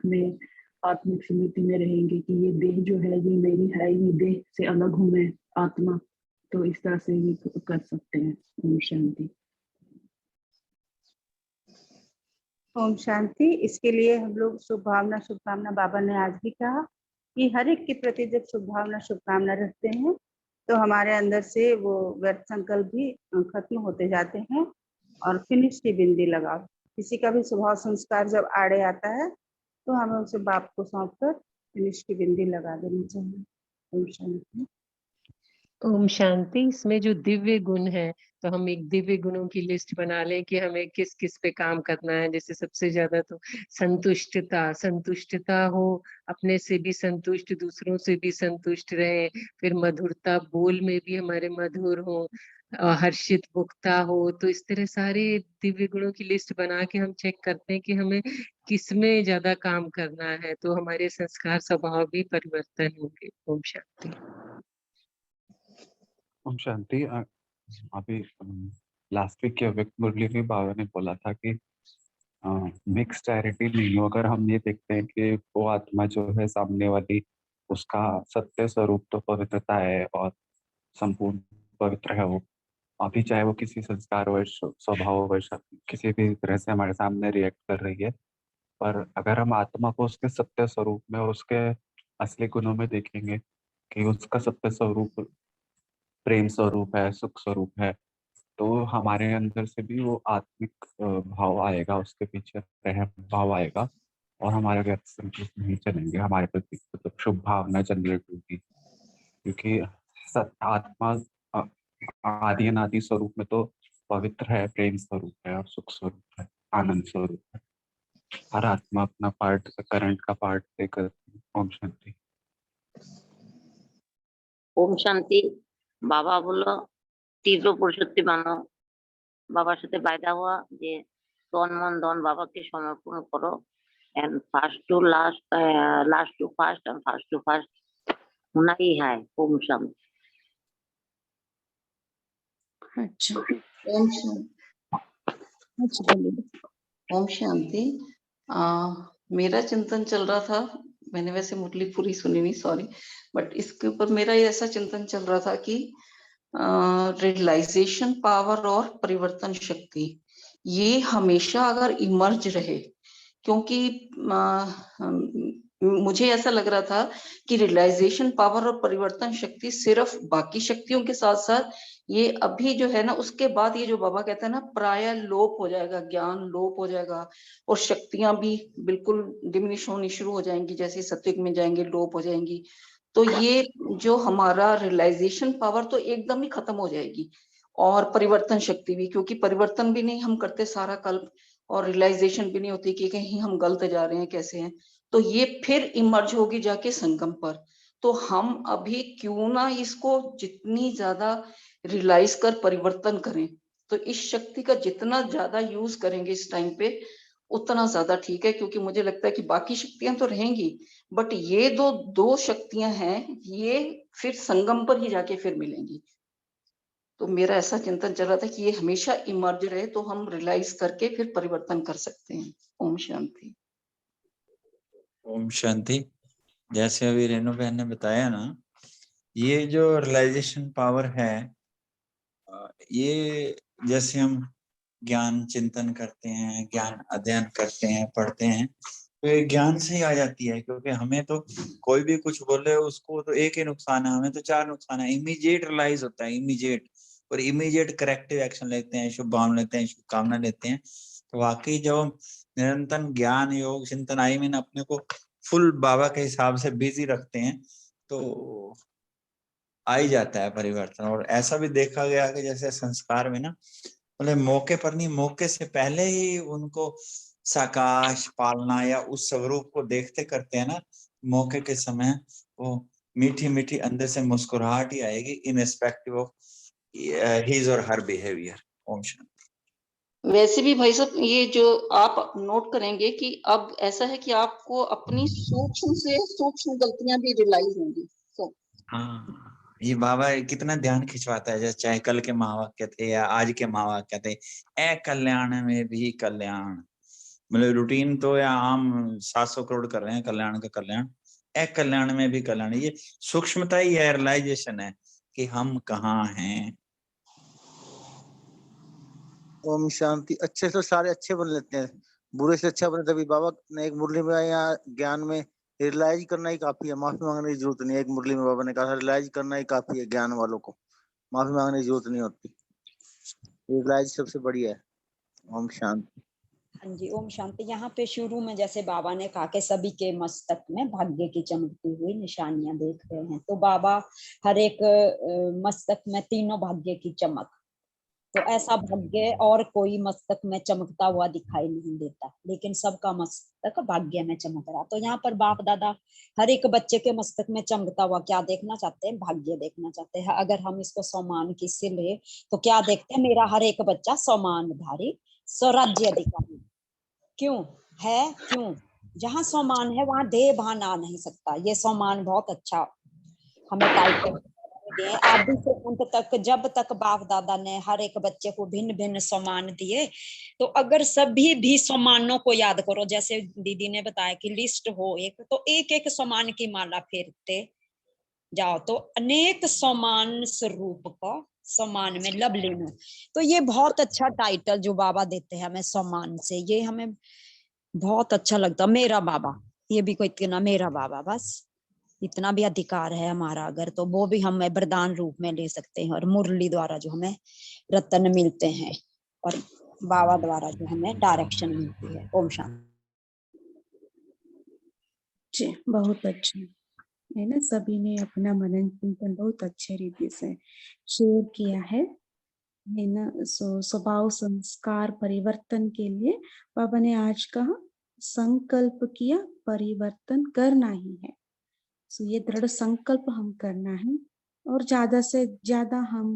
स्मृति में रहेंगे कि ये देह जो है ये मेरी है, ये देह से अलग हूँ मैं आत्मा। तो इस तरह से ये कर सकते हैं। ओम शांति। ओम शांति। इसके लिए हम लोग शुभकामना बाबा ने आज भी कहा कि हर एक के प्रति जब शुभकामना रखते हैं तो हमारे अंदर से वो व्यर्थ संकल्प भी खत्म होते जाते हैं और फिनिश की बिंदी लगाओ। किसी का भी स्वभाव संस्कार जब आड़े आता है तो हमें उसे बाप को सौंप कर फिनिश की बिंदी लगा देनी चाहिए। ओम शांति। ओम शांति। इसमें जो दिव्य गुण है, तो हम एक दिव्य गुणों की लिस्ट बना लें कि हमें किस किस पे काम करना है। जैसे सबसे ज्यादा तो संतुष्टता हो, अपने से भी संतुष्ट, दूसरों से भी संतुष्ट रहे। फिर मधुरता, बोल में भी हमारे मधुर हो, हर्षित मुक्ता हो। तो इस तरह सारे दिव्य गुणों की लिस्ट बना के हम चेक करते हैं कि हमें किसमें ज्यादा काम करना है, तो हमारे संस्कार स्वभाव भी परिवर्तन होंगे। ओम शांति। ओम शांति। अभी लास्ट वीक के व्यक्त मुरली में बाबा ने बोला था कि मिक्स चैरिटी नहीं हो। अगर हम ये देखते हैं कि वो आत्मा जो है सामने वाली, उसका सत्य स्वरूप तो पवित्रता है और संपूर्ण पवित्र है वो, अभी चाहे वो किसी संस्कार वश, स्वभाव वश, किसी भी तरह से हमारे सामने रिएक्ट कर रही है, पर अगर हम आत्मा को उसके सत्य स्वरूप में, उसके असली गुणों में देखेंगे कि उसका सत्य स्वरूप प्रेम स्वरूप है, सुख स्वरूप है, तो हमारे अंदर से भी वो आत्मिक भाव आएगा, उसके पीछे रहम भाव आएगा और हमारे व्यक्त संकेत नहीं चलेंगे, हमारे प्रति मतलब शुभ भावना जनरेट होगी। क्योंकि आत्मा आदि अनादि स्वरूप में तो पवित्र है, प्रेम स्वरूप है और सुख स्वरूप है, आनंद स्वरूप है। हर आत्मा अपना पार्ट, करंट का पार्ट लेकर। ओम शांति। ओम शांति। बाबा बोलो तीव्र पुरुषोत्ति बनो, বাবার সাথে বায়দা হওয়া যে তন মন ধন বাবাকে সমর্পণ করো, and first to last, last to first and first to first होना ही है। ओम शांति। अच्छा ओम शांति। अच्छा बोलिए। ओम शांति। मेरा चिंतन चल रहा था, मैंने वैसे मुरली पूरी सुनी नहीं, सॉरी, बट इसके ऊपर मेरा ये ऐसा चिंतन चल रहा था कि रियलाइजेशन पावर और परिवर्तन शक्ति ये हमेशा अगर इमर्ज रहे, क्योंकि मुझे ऐसा लग रहा था कि रियलाइजेशन पावर और परिवर्तन शक्ति सिर्फ बाकी शक्तियों के साथ साथ ये अभी जो है ना, उसके बाद ये जो बाबा कहते हैं ना, प्राय लोप हो जाएगा, ज्ञान लोप हो जाएगा और शक्तियां भी बिल्कुल डिमिनिश होनी शुरू हो जाएंगी, जैसे सत्विक में जाएंगे लोप हो जाएंगी। तो ये जो हमारा रियलाइजेशन पावर तो एकदम ही खत्म हो जाएगी, और परिवर्तन शक्ति भी, क्योंकि परिवर्तन भी नहीं हम करते सारा कल्प, और रियलाइजेशन भी नहीं होती कि कहीं हम गलत जा रहे हैं कैसे हैं, तो ये फिर इमर्ज होगी जाके संगम पर। तो हम अभी क्यों ना इसको जितनी ज्यादा रियलाइज कर परिवर्तन करें, तो इस शक्ति का जितना ज्यादा यूज करेंगे इस टाइम पे उतना ज्यादा ठीक है, क्योंकि मुझे लगता है कि बाकी शक्तियां तो रहेंगी, बट ये दो शक्तियां हैं, ये फिर संगम पर ही जाके फिर मिलेंगी। तो मेरा ऐसा चिंतन चल रहा था कि ये हमेशा इमर्ज रहे, तो हम रियलाइज करके फिर परिवर्तन कर सकते हैं। ओम शांति। ओम शांति। जैसे अभी रेणु बहन ने बताया ना, ये जो रियलाइजेशन पावर है, ये जैसे हम ज्ञान चिंतन करते हैं, ज्ञान अध्ययन करते हैं, पढ़ते हैं, तो ये ज्ञान से ही आ जाती है, क्योंकि हमें तो कोई भी कुछ बोले उसको तो एक ही नुकसान है, हमें तो 4 नुकसान है। इमीडिएट रियलाइज होता है, इमीडिएट, और इमीडिएट करेक्टिव एक्शन लेते हैं, शुभ भावना लेते हैं, शुभ कामना लेते हैं। तो वाकई जो निरंतर ज्ञान योग चिंतन आई मीन अपने को फुल बाबा के हिसाब से बिजी रखते हैं, तो आ ही जाता है परिवर्तन। और ऐसा भी देखा गया कि जैसे संस्कार में ना, मतलब मौके पर नहीं, मौके से पहले ही उनको साकाश पालना या उस स्वरूप को देखते करते हैं ना, मौके के समय वो मीठी मीठी अंदर से मुस्कुराहट ही आएगी, इनरिस्पेक्टिव ऑफ हिज और हर बिहेवियर। ओम शांति। वैसे भी भाई साहब, ये जो आप नोट करेंगे कि अब ऐसा है कि आपको अपनी सूक्ष्म से सूक्ष्म गलतियां भी रियलाइज होंगी। तो हाँ, ये बाबा कितना ध्यान खिंचवाता है, जैसे चाहे कल के महावाक्य थे या आज के महावाक्य थे, ए कल्याण में भी कल्याण, मतलब रूटीन तो या आम 700 करोड़ कर रहे हैं कल्याण का कल्याण, ए कल्याण में भी कल्याण। ये सूक्ष्मता ही है, रियलाइजेशन है कि हम कहाँ हैं। ओम शांति। अच्छे से सारे अच्छे बन लेते हैं, बुरे से अच्छा बने। तभी बाबा ने एक मुरली में या ज्ञान में रियलाइज करना ही काफी है, माफी मांगने की जरूरत नहीं है। एक मुरली में बाबा ने कहा रियलाइज करना ही काफी है, ज्ञान वालों को माफी मांगने की जरूरत नहीं होती, रियलाइज सबसे बढ़िया है। ओम शांति। हाँ जी, ओम शांति। यहाँ पे शुरू में जैसे बाबा ने कहा कि सभी के मस्तक में भाग्य की चमकती हुई निशानियां देख रहे हैं, तो बाबा हर एक मस्तक में तीनों भाग्य की चमक, तो ऐसा भाग्य और कोई मस्तक में चमकता हुआ दिखाई नहीं देता, लेकिन सबका मस्तक भाग्य में चमक रहा। तो यहाँ पर बाप दादा हर एक बच्चे के मस्तक में चमकता हुआ क्या देखना चाहते हैं? भाग्य देखना चाहते हैं। अगर हम इसको सम्मान की से ले तो क्या देखते हैं? मेरा हर एक बच्चा सम्मानधारी स्वराज्य अधिकारी। क्यों है? क्यों? जहाँ सम्मान है वहां देह भान आ नहीं सकता। ये सम्मान बहुत अच्छा हमें टाइटल दिए आदि से अंत तक। जब तक बाप दादा ने हर एक बच्चे को भिन्न भिन्न सम्मान दिए, तो अगर सभी भी सम्मानों को याद करो, जैसे दीदी ने बताया कि लिस्ट हो एक, तो एक एक सम्मान की माला फेरते जाओ तो अनेक सम्मान स्वरूप का सम्मान में लब लेना। तो ये बहुत अच्छा टाइटल जो बाबा देते हैं हमें सम्मान से, ये हमें बहुत अच्छा लगता। मेरा बाबा, ये भी कोई इतना मेरा बाबा, बस इतना भी अधिकार है हमारा अगर, तो वो भी हमें वरदान रूप में ले सकते हैं, और मुरली द्वारा जो हमें रत्न मिलते हैं और बाबा द्वारा जो हमें डायरेक्शन मिलती है। ओम शांति। जी बहुत अच्छा है ना, सभी ने अपना मनन चिंतन बहुत अच्छे रीति से शेयर किया है ना। स्वभाव संस्कार परिवर्तन के लिए बाबा ने आज कहा संकल्प किया, परिवर्तन करना ही है। सो ये दृढ़ संकल्प हम करना है, और ज्यादा से ज्यादा हम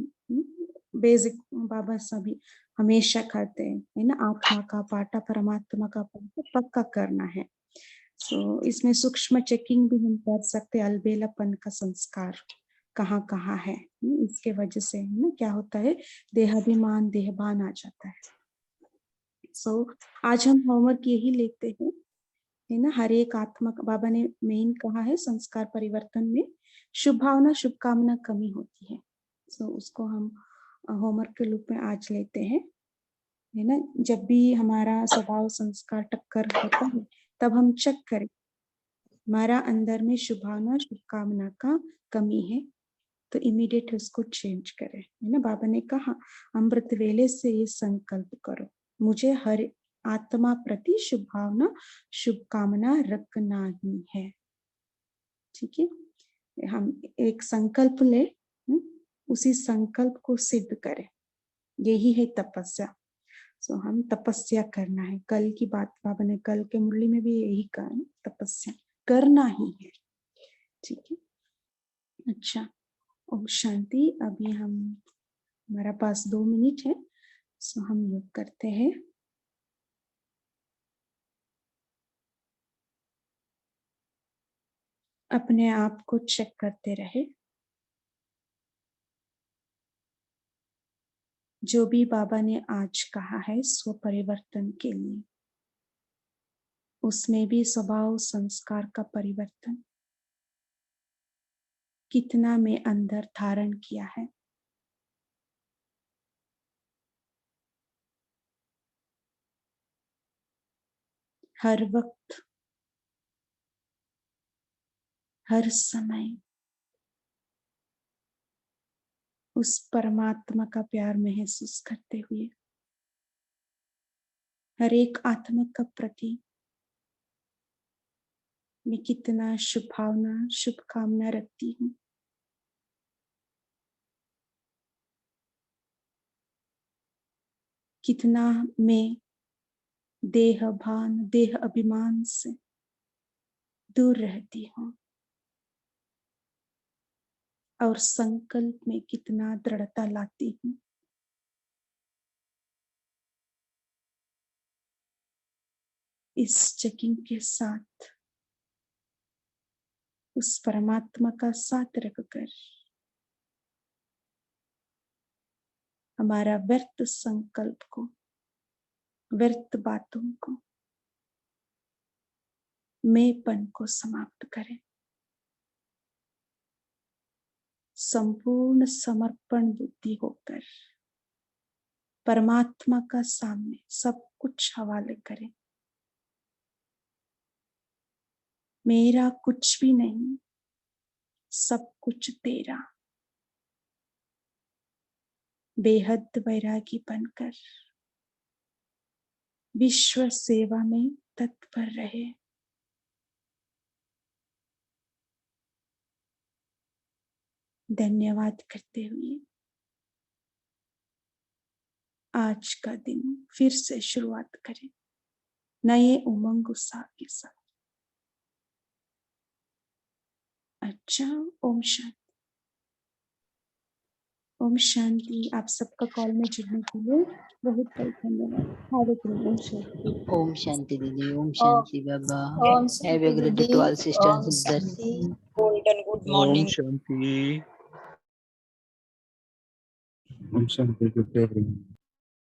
बेसिक बाबा सभी हमेशा करते हैं, है ना। आत्मा का पाठा, परमात्मा का पाठा पक्का करना है। सो इसमें सूक्ष्म चेकिंग भी हम कर सकते हैं, अलबेलापन का संस्कार कहाँ कहाँ है। इसके वजह से है ना क्या होता है, देहाभिमान देहभान आ जाता है। सो आज हम होमवर्क यही लेते हैं, है ना। हर एक आत्मा, बाबा ने मेन कहा है संस्कार परिवर्तन में शुभ भावना शुभकामना कमी होती है। सो उसको हम होमवर्क के रूप में आज लेते हैं, है ना। जब भी हमारा स्वभाव संस्कार टक्कर होता है तब हम चेक करें हमारा अंदर में शुभ भावना शुभकामना का कमी है तो इमीडिएट उसको चेंज करें, है ना। बाबा ने कहा अमृत वेले से ये संकल्प करो, मुझे हर आत्मा प्रति शुभ भावना शुभकामना रखना ही है। ठीक है, हम एक संकल्प ले, उसी संकल्प को सिद्ध करें, यही है तपस्या। सो हम तपस्या करना है। कल की बात बाबा ने कल के मुरली में भी यही कहा, तपस्या करना ही है। ठीक है, अच्छा, ओम शांति। अभी हमारा पास 2 मिनट है, सो हम योग करते हैं। अपने आप को चेक करते रहे। जो भी बाबा ने आज कहा है स्व परिवर्तन के लिए, उसमें भी स्वभाव संस्कार का परिवर्तन कितना में अंदर धारण किया है। हर वक्त हर समय उस परमात्मा का प्यार महसूस करते हुए हर एक आत्मा का प्रति मैं कितना शुभ भावना शुभकामना रखती हूँ। कितना मैं देह भान देह अभिमान से दूर रहती हूँ और संकल्प में कितना दृढ़ता लाती हूँ। इस चेकिंग के साथ उस परमात्मा का साथ रखकर हमारा व्यर्थ संकल्प को, व्यर्थ बातों को, मैंपन को समाप्त करें। संपूर्ण समर्पण बुद्धि होकर परमात्मा का सामने सब कुछ हवाले करें। मेरा कुछ भी नहीं, सब कुछ तेरा। बेहद वैरागी बनकर विश्व सेवा में तत्पर रहे। धन्यवाद करते हुए आज का दिन फिर से शुरुआत करें नए उमंग उत्साह के साथ। अच्छा, ओम शांति। ओम शांति। आप सबका कॉल में जुड़ने के लिए बहुत बहुत धन्यवाद। ओम शांति। ओम शांति दीदी, ओम शांति बाबा। ओम हैव ए शांति ग्रेट डे दीदी, टू ऑल ओम सिस्टर्स शांति। गोल्डन गुड ओम मॉर्निंग। शांति। ओम शांति।